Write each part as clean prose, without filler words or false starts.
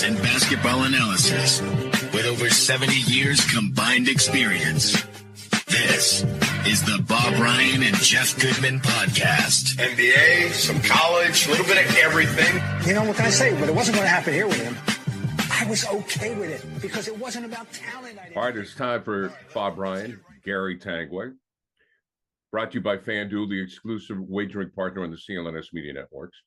and basketball analysis with over 70 years combined experience. This is the Bob Ryan and Jeff Goodman podcast. NBA, some college, a little bit of everything. You know, what can I say? But it wasn't going to happen here with him. I was okay with it because it wasn't about talent. All right, it's time for Bob Ryan, Gary Tanguay. Brought to you by FanDuel, the exclusive wagering partner on the CLNS Media Networks.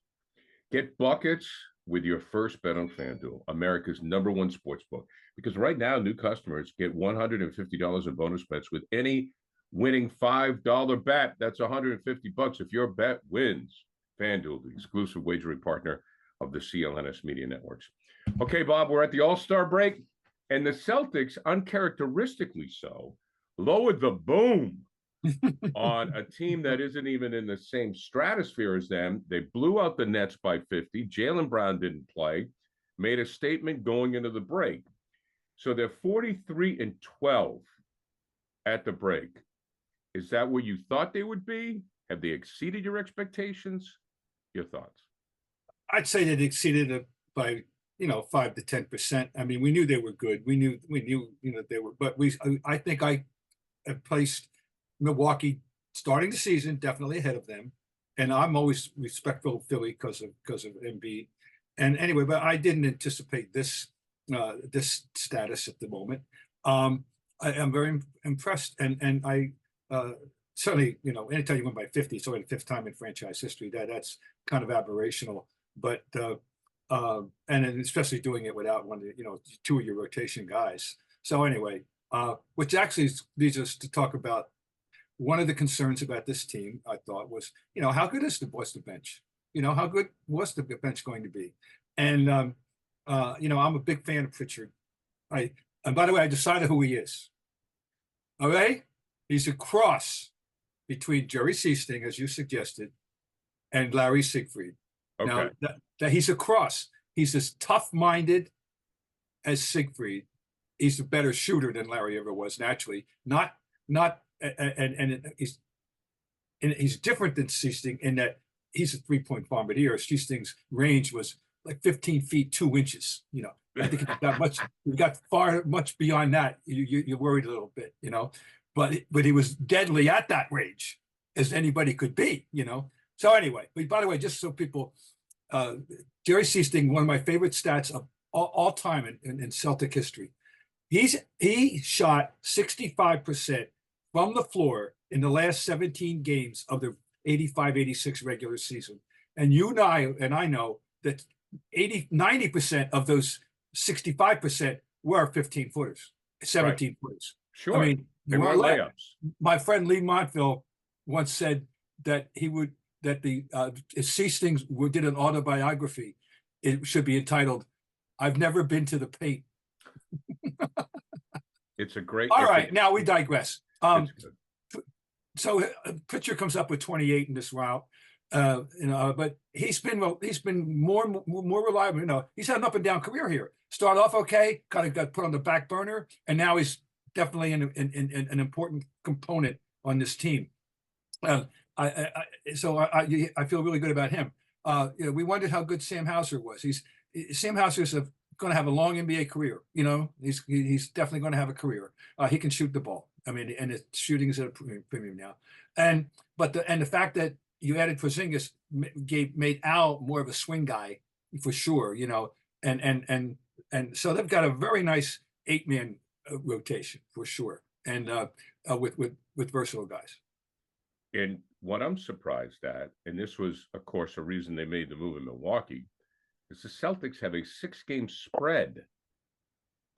Get buckets with your first bet on FanDuel, America's number one sportsbook. Because right now, new customers get $150 in bonus bets with any winning $5 bet. That's $150 if your bet wins. FanDuel, the exclusive wagering partner of the CLNS Media Networks. Okay, Bob, we're at the All-Star break, and the Celtics, uncharacteristically so, lowered the boom on a team that isn't even in the same stratosphere as them. They blew out the Nets by 50. Jaylen Brown didn't play, made a statement going into the break. So they're 43-12 at the break. Is that where you thought they would be? Have they exceeded your expectations? Your thoughts? I'd say they exceeded it by 5 to 10%. I mean, we knew they were good. We knew they were, but I think I placed Milwaukee starting the season definitely ahead of them, and I'm always respectful of Philly because of Embiid. And anyway, but I didn't anticipate this status at the moment. I am very impressed, and I certainly anytime you win by 50, it's only the fifth time in franchise history. That's kind of aberrational, but and especially doing it without one of two of your rotation guys. So anyway, which actually leads us to talk about one of the concerns about this team. I thought was, how good was the bench? How good was the bench going to be? And I'm a big fan of Pritchard. And by the way, I decided who he is. All right, he's a cross between Jerry Seasting, as you suggested, and Larry Siegfried. Okay. Now that he's a cross. He's as tough-minded as Siegfried. He's a better shooter than Larry ever was. Naturally, and he's different than Seasting in that he's a three-point bombardier. Seasting's range was like 15 feet 2 inches. I think he got far much beyond that. You're worried a little bit, but he was deadly at that range as anybody could be, So anyway, but by the way, just so people, Jerry Seasting, one of my favorite stats of all time in Celtic history. He shot 65% from the floor in the last 17 games of the 85-86 regular season. And I know that 90% of those 65% were 15-footers, 17-footers. Sure. I mean, they were layups. My friend Lee Montville once said that the Seasting did an autobiography. It should be entitled, "I've Never Been to the Paint." It's a great. All right, now we digress. So Pritchard comes up with 28 in this route, but he's been more reliable. He's had an up and down career here. Started off okay, kind of got put on the back burner, and now he's definitely an important component on this team. I feel really good about him. We wondered how good Sam Hauser was. Sam Hauser's going to have a long NBA career. He's definitely going to have a career. He can shoot the ball. I mean, and his shooting is at a premium now. But the fact that you added Porzingis made Al more of a swing guy for sure. And so they've got a very nice 8-man rotation for sure, and with versatile guys. And what I'm surprised at, and this was, of course, a reason they made the move in Milwaukee, is the Celtics have a 6-game spread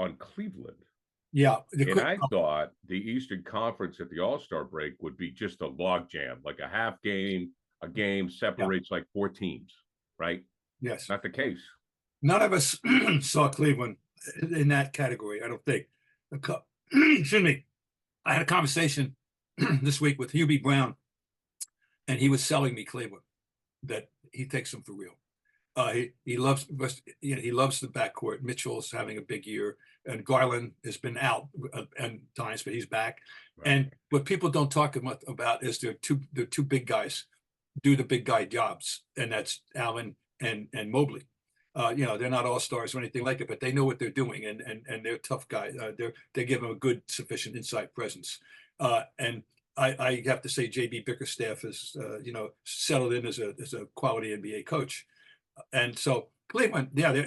on Cleveland. Yeah. And I thought the Eastern Conference at the All-Star break would be just a logjam, like a half game, a game separates like 4 teams, right? Yes. Not the case. None of us saw Cleveland in that category, I don't think. Excuse me. I had a conversation this week with Hubie Brown, and he was selling me Cleveland, that he takes them for real. He loves the backcourt. Mitchell's having a big year, and Garland has been out at times, but he's back. Right. And what people don't talk about is the two big guys do the big guy jobs, and that's Allen and Mobley. They're not all-stars or anything like it, but they know what they're doing, and they're tough guys. They give them a good, sufficient inside presence. And I have to say, JB Bickerstaff is settled in as a quality NBA coach, and so Cleveland, yeah,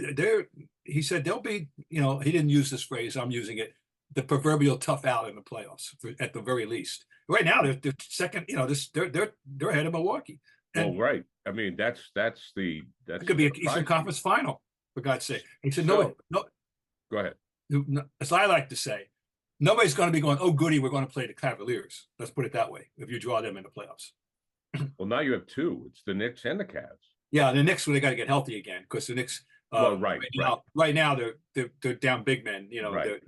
he said they'll be, he didn't use this phrase, I'm using it, the proverbial tough out in the playoffs at the very least. Right now, they're second. They're ahead of Milwaukee. Well, right. I mean, that's it could be an Eastern Conference final, for God's sake. He said, no. Go ahead. As I like to say, nobody's going to be going, oh, goody, we're going to play the Cavaliers. Let's put it that way, if you draw them in the playoffs. Well, now you have two. It's the Knicks and the Cavs. Yeah, the Knicks, they got to get healthy again, because the Knicks, right now they're down big men, Right.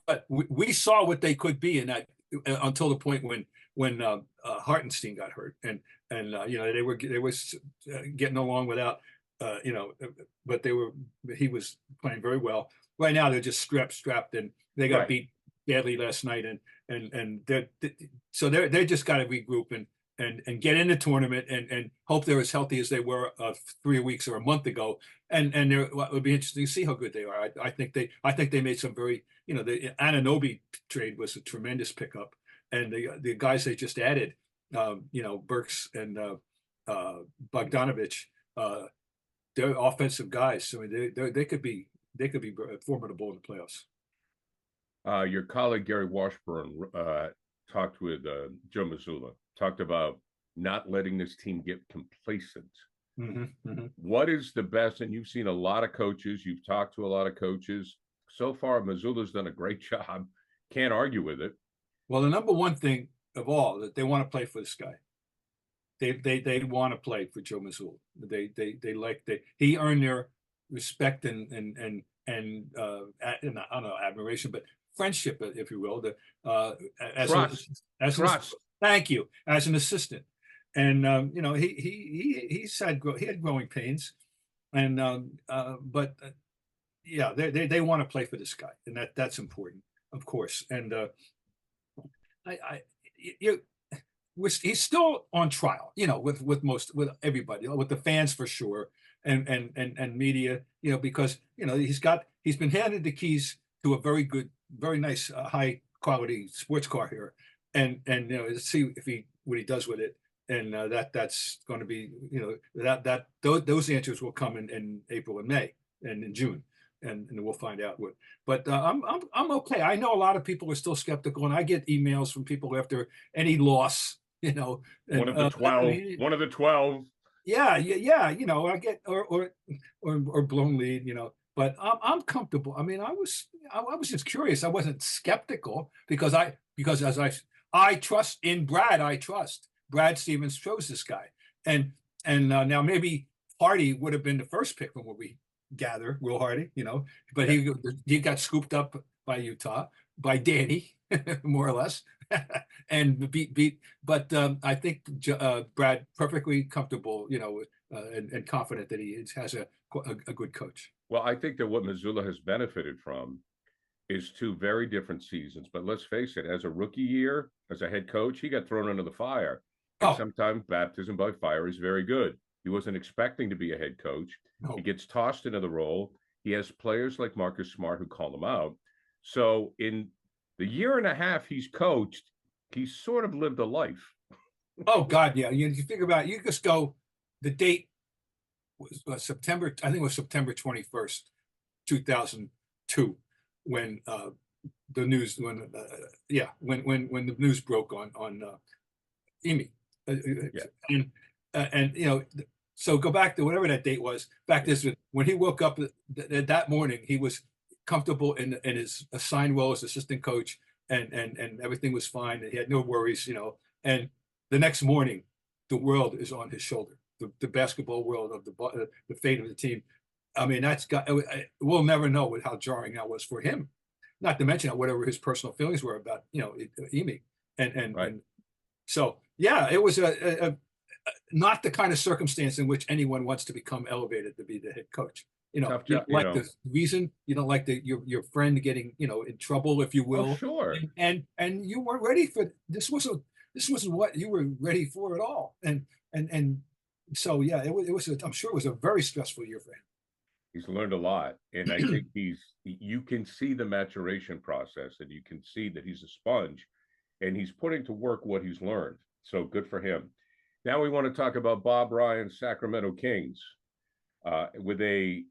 But we saw what they could be in that until the point when Hartenstein got hurt, and they were getting along without but he was playing very well. Right now they're just strapped, and they got beat badly last night, and they just got to regroup and get in the tournament and hope they're as healthy as they were 3 weeks or a month ago. And it would be interesting to see how good they are. I think they made some very, the Anunoby trade was a tremendous pickup, and the guys they just added, Burks and Bogdanovich, they're offensive guys. I mean, they could be formidable in the playoffs. Your colleague Gary Washburn talked with Joe Mazzulla, talked about not letting this team get complacent. Mm-hmm, mm-hmm. What is the best? And you've seen a lot of coaches. You've talked to a lot of coaches. So far, Mazzulla's done a great job. Can't argue with it. Well, the number one thing of all, that they want to play for this guy. They want to play for Joe Mazzulla. He earned their respect and I don't know, admiration, but friendship, if you will. Trust. Thank you. As an assistant, and he had growing pains, and but yeah, they want to play for this guy, and that's important, of course. And he's still on trial, with everybody, with the fans for sure, and media, because he's been handed the keys to a very nice, high quality sports car here, and let's see what he does with it, and that's going to be, those answers will come in April and May and in June, and we'll find out what. But I'm okay. I know a lot of people are still skeptical, and I get emails from people after any loss. And, one of the 12. One of the 12. Yeah. I get or blown lead. But I'm comfortable. I mean, I was just curious. I wasn't skeptical because as I trust in Brad. I trust Brad Stevens chose this guy, and now maybe Hardy would have been the first pick from what we gather. Will Hardy, but he got scooped up by Utah by Danny, more or less. And beat, but I think Brad perfectly comfortable, and confident that he has a good coach. Well, I think that what Mazzulla has benefited from is two very different seasons. But let's face it, as a rookie year, as a head coach, he got thrown into the fire. And sometimes baptism by fire is very good. He wasn't expecting to be a head coach. No. He gets tossed into the role. He has players like Marcus Smart who call him out. So in the year and a half he's coached, he's sort of lived a life. Oh God, yeah. You figure about it, you just go. The date was September. I think it was September 21st, 2002, when the news when the news broke on Emi, and so go back to whatever that date was. Back this when he woke up that morning, he was comfortable in his assigned role as assistant coach. And everything was fine. And he had no worries, And the next morning, the world is on his shoulder. The basketball world of the fate of the team. I mean, we'll never know how jarring that was for him. Not to mention whatever his personal feelings were about, Emi. And so yeah, it was a not the kind of circumstance in which anyone wants to become elevated to be the head coach. The reason you don't like your friend getting in trouble, if you will. Oh, sure. And you weren't ready for this. Wasn't what you were ready for at all. And so yeah, it was. I'm sure it was a very stressful year for him. He's learned a lot, and I think you can see the maturation process, and you can see that he's a sponge, and he's putting to work what he's learned. So good for him. Now we want to talk about Bob Ryan's Sacramento Kings. With a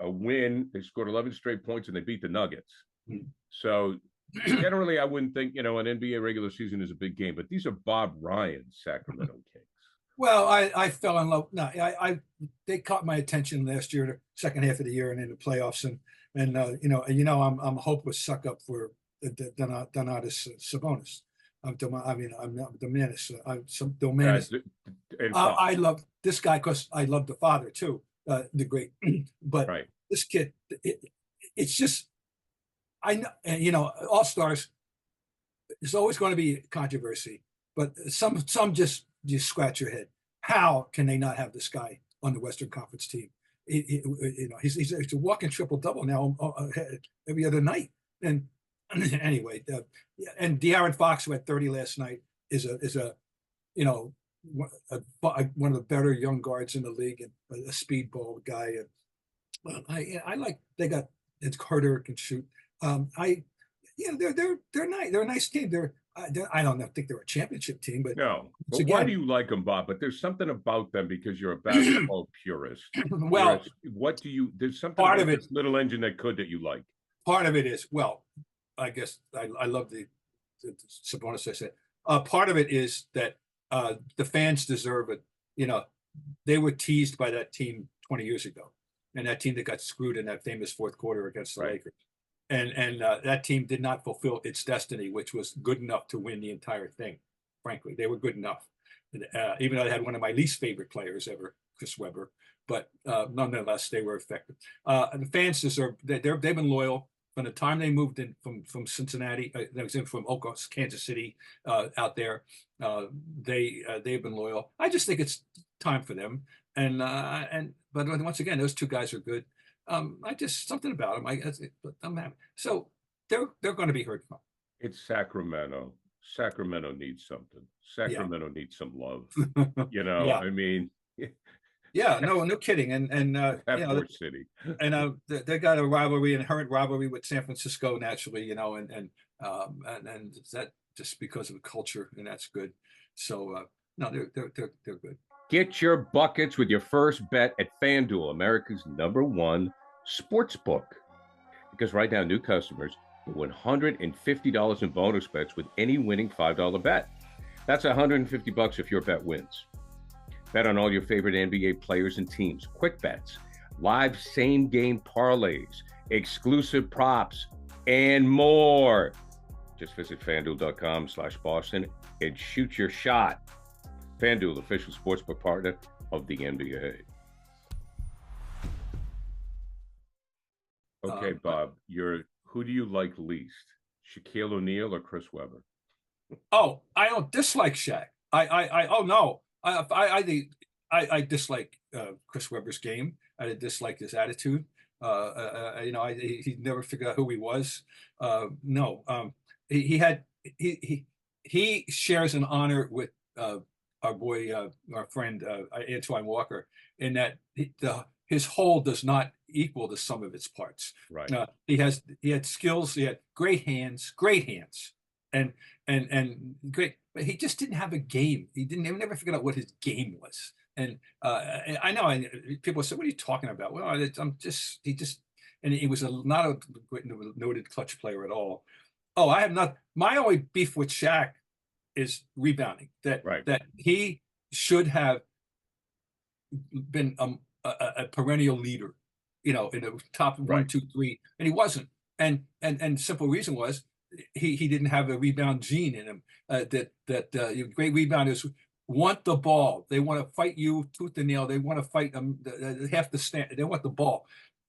win, they scored 11 straight points, and they beat the Nuggets. So generally, I wouldn't think, an NBA regular season is a big game, but these are Bob Ryan's Sacramento Kings. Well, I fell in love. No, they caught my attention last year, the second half of the year, and in the playoffs, and I'm a hopeless suck up for Donatas Sabonis. I'm Domantas. I love this guy because I love the father too, the great. But right. This kid, it's just, I know, All Stars. There's always going to be controversy, but some just scratch your head. How can they not have this guy on the Western Conference team? He's a walking triple double now every other night. And anyway, and De'Aaron Fox, who had 30 last night, is one of the better young guards in the league, and a speedball guy. And I like, they got, it's Carter can shoot. They're nice. They're a nice team. I don't think they're a championship team, but no. But again, why do you like them, Bob? But there's something about them because you're a basketball purist. Well, there's something part about of this little engine that you like. Part of it is, well, I guess I love the Sabonis. I said part of it is that the fans deserve it. They were teased by that team 20 years ago, and that team that got screwed in that famous fourth quarter against the Lakers. And that team did not fulfill its destiny, which was good enough to win the entire thing. Frankly, they were good enough, even though they had one of my least favorite players ever, Chris Weber. But nonetheless, they were effective. The fans deserve. They've been loyal from the time they moved in from Cincinnati. From Kansas City, out there. They've been loyal. I just think it's time for them. But once again, those two guys are good. Something about them. I'm happy. So they're going to be heard from. It's Sacramento. Sacramento needs something. Sacramento needs some love. Yeah. I mean. Yeah, no kidding. And poor city. And they got a rivalry, inherent rivalry with San Francisco naturally, and that just because of the culture, and that's good. So no, they're good. Get your buckets with your first bet at FanDuel, America's #1 sportsbook. Because right now, new customers get $150 in bonus bets with any winning $5 bet. That's $150 if your bet wins. Bet on all your favorite NBA players and teams, quick bets, live same-game parlays, exclusive props, and more. Just visit FanDuel.com/Boston and shoot your shot. FanDuel, official sportsbook partner of the NBA. Okay, Bob, who do you like least, Shaquille O'Neal or Chris Weber? Oh, I don't dislike Shaq. I dislike Chris Weber's game. I dislike his attitude. He never figured out who he was. He shares an honor with our friend Antoine Walker, in that his whole does not equal the sum of its parts. Right. He had skills. He had great hands, and great. But he just didn't have a game. He never figured out what his game was. And I know people say, "What are you talking about?" Well, he was not a noted clutch player at all. Oh, I have not. My only beef with Shaq is rebounding. That he should have been a perennial leader, in the top 1, 2, 3, and he wasn't. And simple reason was he didn't have a rebound gene in him. Great rebounders want the ball. They want to fight you tooth and nail. They want to fight them half the stand. They want the ball.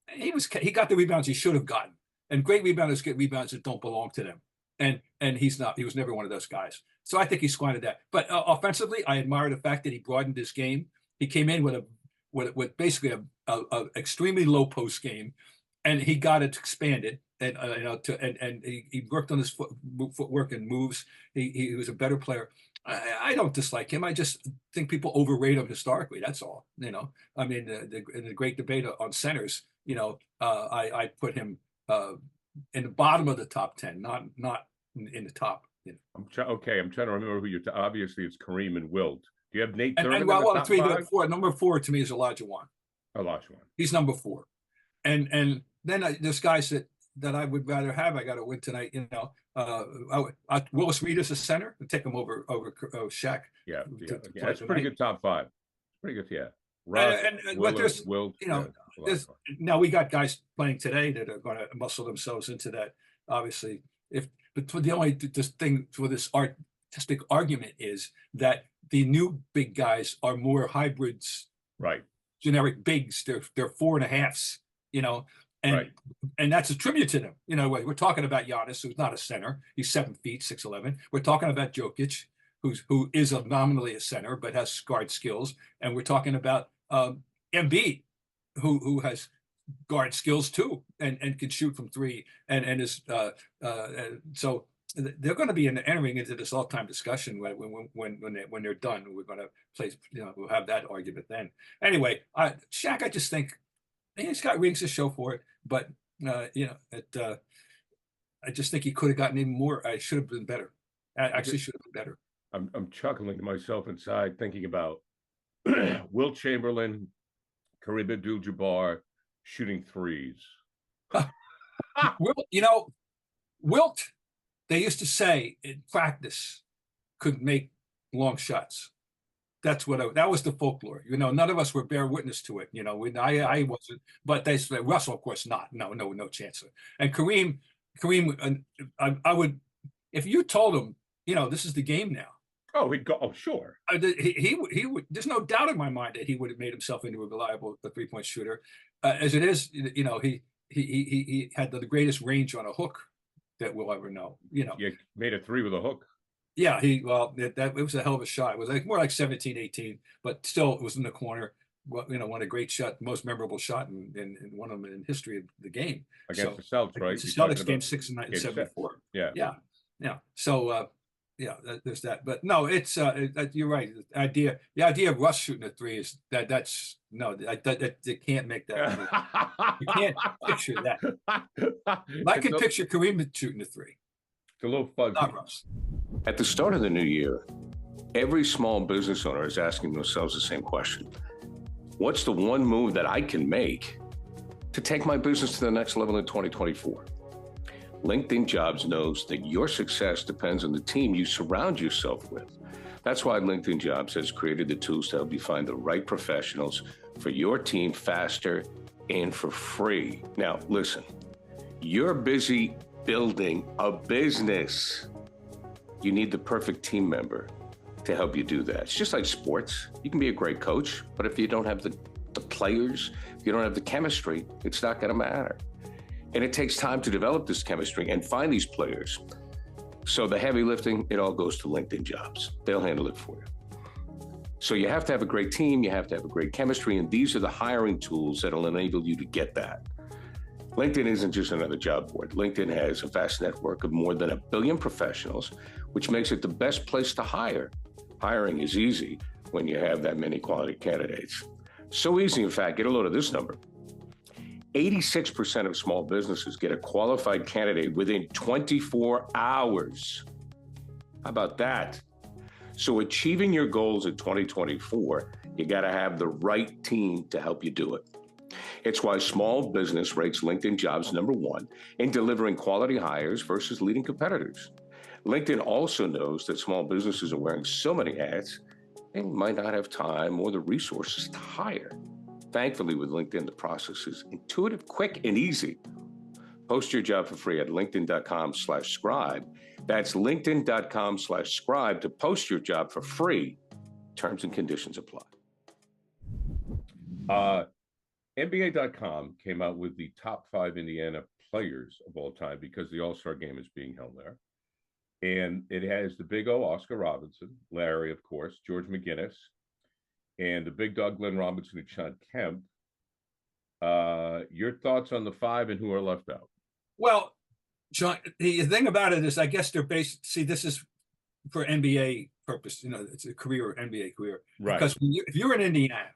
He got the rebounds he should have gotten. And great rebounders get rebounds that don't belong to them. And he's not. He was never one of those guys. So I think he squandered that. But offensively, I admire the fact that he broadened his game. He came in with basically a extremely low post game, and he got it expanded. And he worked on his footwork and moves. He was a better player. I don't dislike him. I just think people overrate him historically. That's all. I mean, the great debate on centers. I put him in the bottom of the top 10, not in the top. I'm trying to remember who obviously it's Kareem and Wilt. Do you have Nate And Thurman in well, the top 5? 4, number 4 to me is Elijah Wan. Elijah Wan. He's number 4. And then there's guys that I would rather have. I got to win tonight. Willis Reed as a center. I'd take him over Shaq. Yeah. That's pretty good top 5. Pretty good. Yeah. Russ, but there's Wilt, now we got guys playing today that are going to muscle themselves into that. Obviously, but the only thing for this artistic argument is that the new big guys are more hybrids, right? Generic bigs. They're 4.5s, and that's a tribute to them. We're talking about Giannis, who's not a center. He's 7 feet, 6'11". We're talking about Jokic, who is nominally a center but has guard skills, and we're talking about Embiid, who has guard skills too, and can shoot from 3, and is so they're going to be entering into this all-time discussion when they're done. We're going to place, we'll have that argument then. Anyway, Shaq, I just think he's got rings to show for it, but I just think he could have gotten even more. I should have been better. I actually should have been better. I'm chuckling to myself inside thinking about Wilt Chamberlain, Kareem Abdul-Jabbar shooting threes. Wilt, they used to say in practice, could make long shots. That was the folklore. None of us were bear witness to it. I wasn't, but they said Russell, of course, not. No chance. And Kareem, I would, if you told him, this is the game now. Oh, he'd go. Oh, sure. He would. There's no doubt in my mind that he would have made himself into a reliable 3-point shooter. As it is, he had the greatest range on a hook that we'll ever know. Yeah, made a 3 with a hook. Yeah, it was a hell of a shot. It was more like 17, 18, but still it was in the corner. One a great shot, most memorable shot in one of them in history of the game against the Celts, right? The Celtics game 6 in 1974. Yeah. So. There's that, but no, it's you're right. The idea of Russ shooting a 3 is that's they can't make that. You can't picture that. I can picture Kareem shooting a 3. It's a little fuzzy. Not Russ. At the start of the new year, every small business owner is asking themselves the same question: what's the one move that I can make to take my business to the next level in 2024? LinkedIn Jobs knows that your success depends on the team you surround yourself with. That's why LinkedIn Jobs has created the tools to help you find the right professionals for your team faster and for free. Now, listen, you're busy building a business. You need the perfect team member to help you do that. It's just like sports. You can be a great coach, but if you don't have the players, if you don't have the chemistry, it's not going to matter. And it takes time to develop this chemistry and find these players. So the heavy lifting, it all goes to LinkedIn Jobs. They'll handle it for you. So you have to have a great team, you have to have a great chemistry, and these are the hiring tools that'll enable you to get that. LinkedIn isn't just another job board. LinkedIn has a vast network of more than 1 billion professionals, which makes it the best place to hire. Hiring is easy when you have that many quality candidates. So easy, in fact, get a load of this number. 86% of small businesses get a qualified candidate within 24 hours. How about that? So achieving your goals in 2024, you got to have the right team to help you do it. It's why small business rates LinkedIn Jobs number 1 in delivering quality hires versus leading competitors. LinkedIn also knows that small businesses are wearing so many hats, they might not have time or the resources to hire. Thankfully, with LinkedIn, the process is intuitive, quick, and easy. Post your job for free at linkedin.com/scribe. That's linkedin.com/scribe to post your job for free. Terms and conditions apply. NBA.com came out with the top 5 Indiana players of all time because the All-Star game is being held there. And it has the big O, Oscar Robinson, Larry, of course, George McGinnis, and the big dog, Glenn Robinson and Sean Kemp. Your thoughts on the 5 and who are left out? Well, John, the thing about it is, I guess they're based. See, this is for NBA purpose. It's a career, NBA career. Right. Because if you're in Indiana,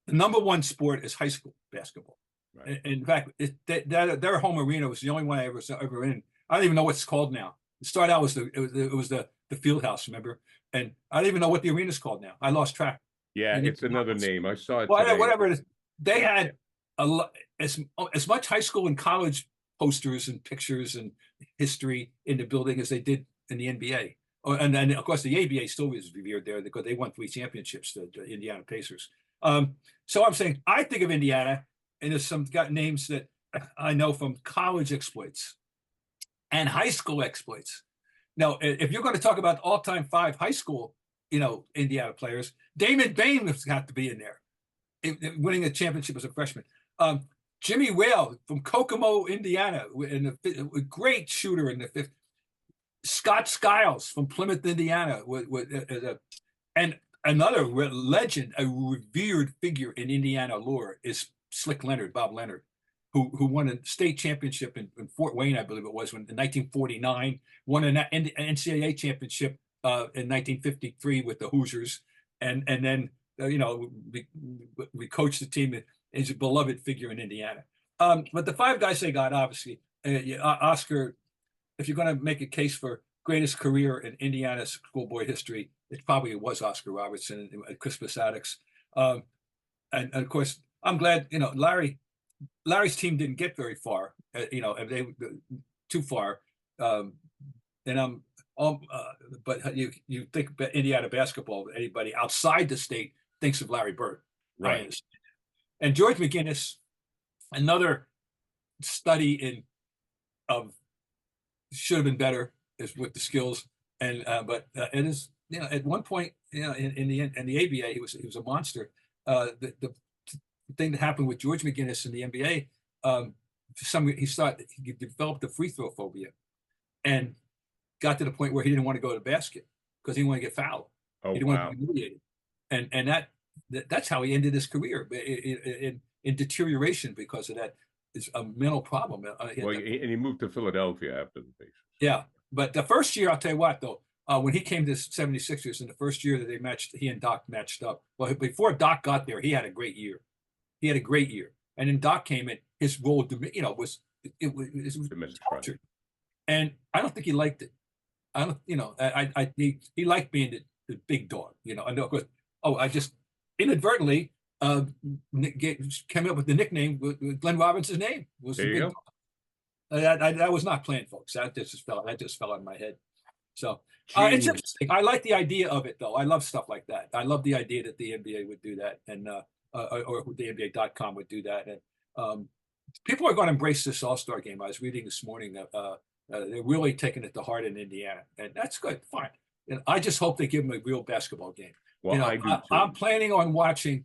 The number one sport is high school basketball. Right. In fact, their home arena was the only one I ever in. I don't even know what it's called now. It started out it was the field house, remember? And I don't even know what the arena's called now. I lost track. Yeah, And it's another name. I saw it Whatever, today. whatever it is. They had as much high school and college posters and pictures and history in the building as they did in the NBA. And then, of course, the ABA still is revered there because they won 3 championships, the Indiana Pacers. So I'm saying I think of Indiana, and there's some got names that I know from college exploits and high school exploits. Now, if you're going to talk about all-time 5 high school, Indiana players, Damon Bain has got to be in there, winning a championship as a freshman. Jimmy Whale from Kokomo, Indiana, a great shooter in the 50s. Scott Skiles from Plymouth, Indiana, and another legend, a revered figure in Indiana lore is Slick Leonard, Bob Leonard, who won a state championship in Fort Wayne, I believe it was, in 1949, won an NCAA championship in 1953 with the Hoosiers, and then we coached the team. He's a beloved figure in Indiana. But the 5 guys they got, obviously, Oscar. If you're going to make a case for greatest career in Indiana schoolboy history, it probably was Oscar Robertson and Crispus Attucks. And of course, I'm glad, Larry's team didn't get very far, they too far. But you think about Indiana basketball, anybody outside the state thinks of Larry Bird. Right. And George McGinnis, another study of should have been better is with the skills, but it is at one point in the ABA he was a monster. The thing that happened with George McGinnis in the NBA, he developed a free throw phobia, and got to the point where he didn't want to go to the basket because he didn't want to get fouled. Oh, he didn't want to be humiliated, and that's how he ended his career in deterioration because of that. Is a mental problem. And he moved to Philadelphia after the Pacers. Yeah, but the first year, I'll tell you what, though, when he came to 76ers in the first year that he and Doc matched up. Well, before Doc got there, he had a great year. And then Doc came in, his role, was altered. And I don't think he liked it. I don't, he liked being the big dog, and of course, I just inadvertently came up with the nickname with Glenn Robinson's name. Was there you go. That was not planned, folks. That just fell out of my head. So it's interesting. I like the idea of it, though. I love stuff like that. I love the idea that the NBA would do that, and or the NBA.com would do that. And people are going to embrace this All-Star game. I was reading this morning that they're really taking it to heart in Indiana, and that's good. Fine. And I just hope they give them a real basketball game. Well, I'm planning on watching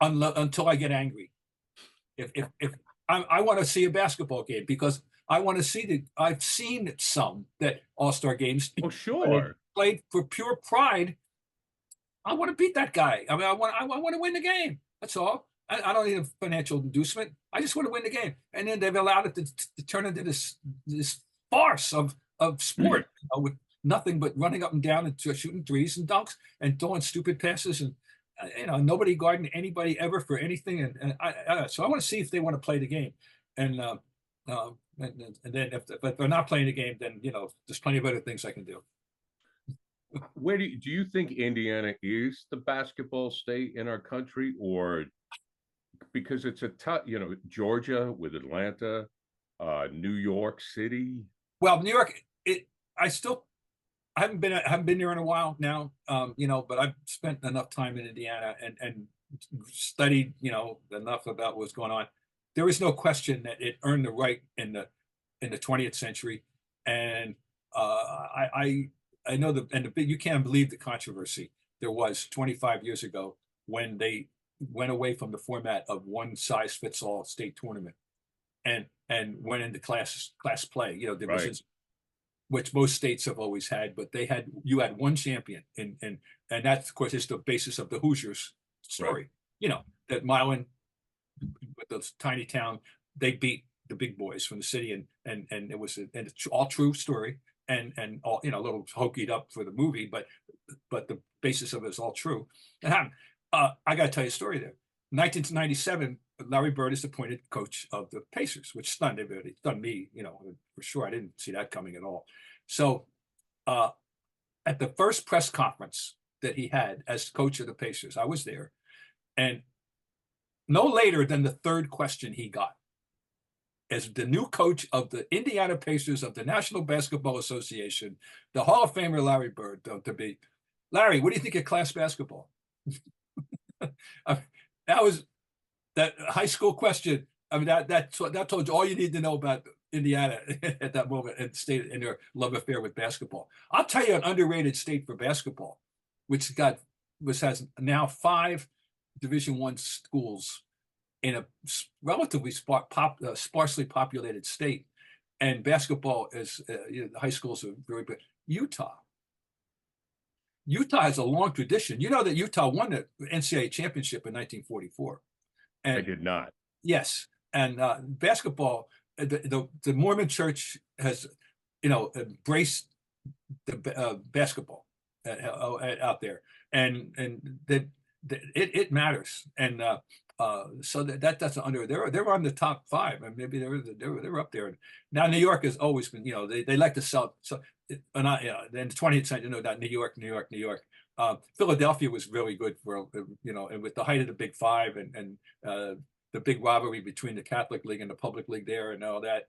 until I get angry. If I want to see a basketball game because I want to see I've seen some that All-Star games. Oh, sure. Played for pure pride. I want to beat that guy. I mean, I want to win the game. That's all. I don't need a financial inducement. I just want to win the game. And then they've allowed it to turn into this farce of sport with nothing but running up and down and shooting threes and dunks and throwing stupid passes and nobody guarding anybody ever for anything. And so I want to see if they want to play the game. And then if they're not playing the game, then there's plenty of other things I can do. Where do you think Indiana is the basketball state in our country, or because it's a tough, Georgia with Atlanta, New York City? Well, New York, I haven't been there in a while now, but I've spent enough time in Indiana and studied, enough about what's going on. There is no question that it earned the right in the 20th century, and I know you can't believe the controversy there was 25 years ago when they went away from the format of one size fits all state tournament and went into class play, divisions, which most states have always had, but you had one champion, and that of course is the basis of the Hoosiers story. Right. That Milan, with those tiny town, they beat the big boys from the city, and it was an all true story. And all, a little hokied up for the movie, but the basis of it is all true. And I got to tell you a story there. 1997, Larry Bird is appointed coach of the Pacers, which stunned everybody, stunned me, for sure. I didn't see that coming at all. So at the first press conference that he had as coach of the Pacers, I was there, and no later than the third question he got, as the new coach of the Indiana Pacers of the National Basketball Association, the Hall of Famer Larry Bird, to be, Larry, what do you think of class basketball? That was that high school question. I mean, that told you all you need to know about Indiana at that moment and state in their love affair with basketball. I'll tell you an underrated state for basketball, which has now 5 Division I schools in a relatively sparsely populated state, and basketball is the high schools are very good. Utah has a long tradition. You know that Utah won the NCAA championship in 1944. And I did not. Yes, and basketball, the Mormon Church has, embraced the basketball out there, and it matters, and so that doesn't they're on the top 5, and maybe they're up there. Now New York has always been, they like to sell. So in the 20th century, that New York. Philadelphia was really good for, and with the height of the Big Five and the big rivalry between the Catholic League and the Public League there and all that,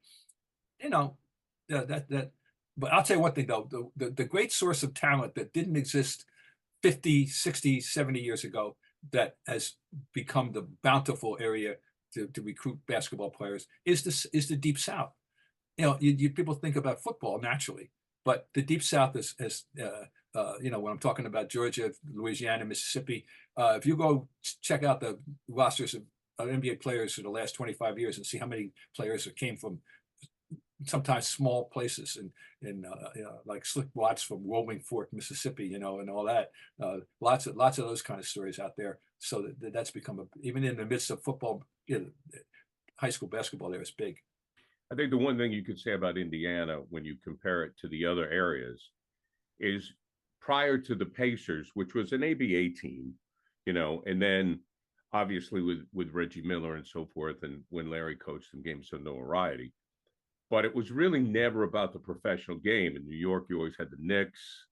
that. But I'll tell you one thing though, the great source of talent that didn't exist 50, 60, 70 years ago, that has become the bountiful area to recruit basketball players is the Deep South. People think about football naturally, but the Deep South is when I'm talking about Georgia, Louisiana, Mississippi, if you go check out the rosters of NBA players for the last 25 years and see how many players came from sometimes small places in like Slick Watts from Rolling Fork, Mississippi, and all that. Lots of those kind of stories out there. So that's become even in the midst of football, high school basketball there is big. I think the one thing you could say about Indiana when you compare it to the other areas is prior to the Pacers, which was an ABA team, and then obviously with Reggie Miller and so forth, and when Larry coached them, gained some notoriety. But it was really never about the professional game. In New York, you always had the Knicks,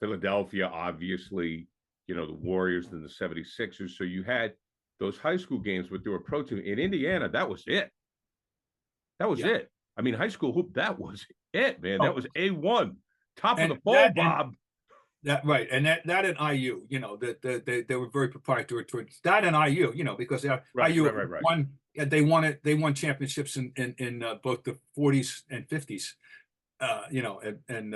Philadelphia, obviously, the Warriors and the 76ers. So you had those high school games, but they were pro team. In Indiana, that was it. That was it. I mean, high school hoop, that was it, man. That was A1. Top of the pole, Bob. That right, and that and IU, they were very proprietary towards that and IU, because IU won. They won championships in both the 40s and 50s, and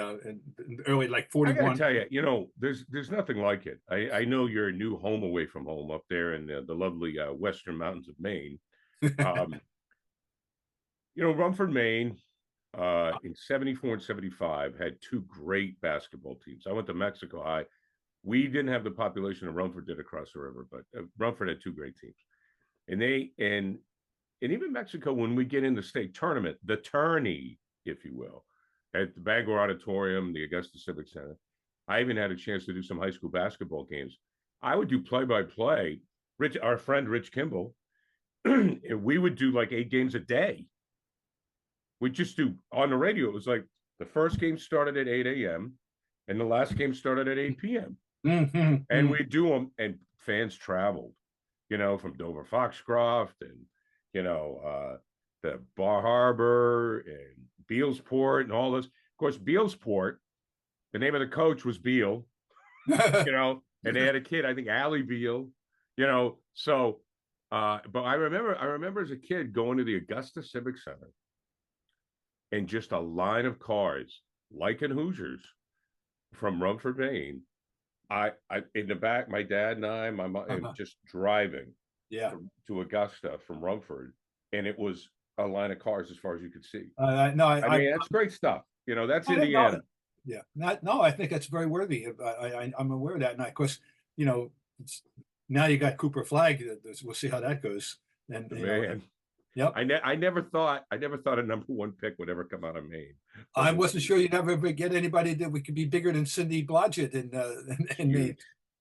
early like 41. I gotta tell you, there's nothing like it. I know you're a new home away from home up there in the lovely western mountains of Maine. Rumford, Maine, in 74 and 75 had 2 great basketball teams. I went to Mexico High. We didn't have the population that Rumford did across the river, but Rumford had 2 great teams. And even Mexico, when we get in the state tournament, the tourney, if you will, at the Bangor Auditorium, the Augusta Civic Center, I even had a chance to do some high school basketball games. I would do play-by-play. Our friend Rich Kimball, and we would do like 8 games a day. We just do on the radio. It was like the first game started at 8 a.m. and the last game started at 8 p.m. Mm-hmm. And we do them, and fans traveled, from Dover Foxcroft and, the Bar Harbor and Bealsport and all this. Of course, Bealsport, the name of the coach was Beal, and they had a kid, I think Allie Beal, so, but I remember as a kid going to the Augusta Civic Center and just a line of cars, like in Hoosiers, from Rumford, Maine. I in the back, my dad and I, my mom, just driving to Augusta from Rumford, and it was a line of cars as far as you could see. I mean, that's great stuff. That's Indiana. Yeah. I think that's very worthy. I'm aware of that. And of course, now you got Cooper Flagg. We'll see how that goes. And man. Yep. I never thought a number 1 pick would ever come out of Maine. I wasn't sure you'd ever get anybody that we could be bigger than Cindy Blodgett in Maine.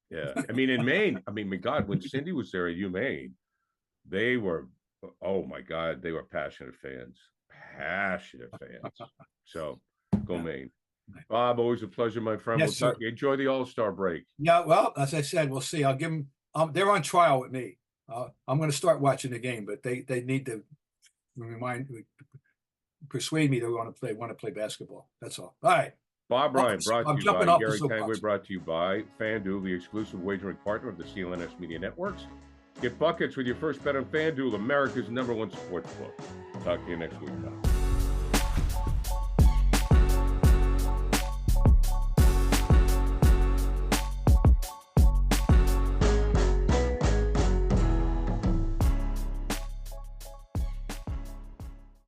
Yeah. I mean, in Maine, my God, when Cindy was there at UMaine, They were, oh my God, they were passionate fans. So go Maine. Bob, always a pleasure, my friend. Yes, We'll sir. enjoy the All-Star break. Yeah, well, as I said, we'll see. I'll give them. They're on trial with me. I'm going to start watching the game, but they need to persuade me they want to play basketball. That's all. All right. Bob Ryan brought to you by Gary Tanguay, brought to you by FanDuel, the exclusive wagering partner of the CLNS Media Networks. Get buckets with your first bet on FanDuel, America's #1 sportsbook. Talk to you next week.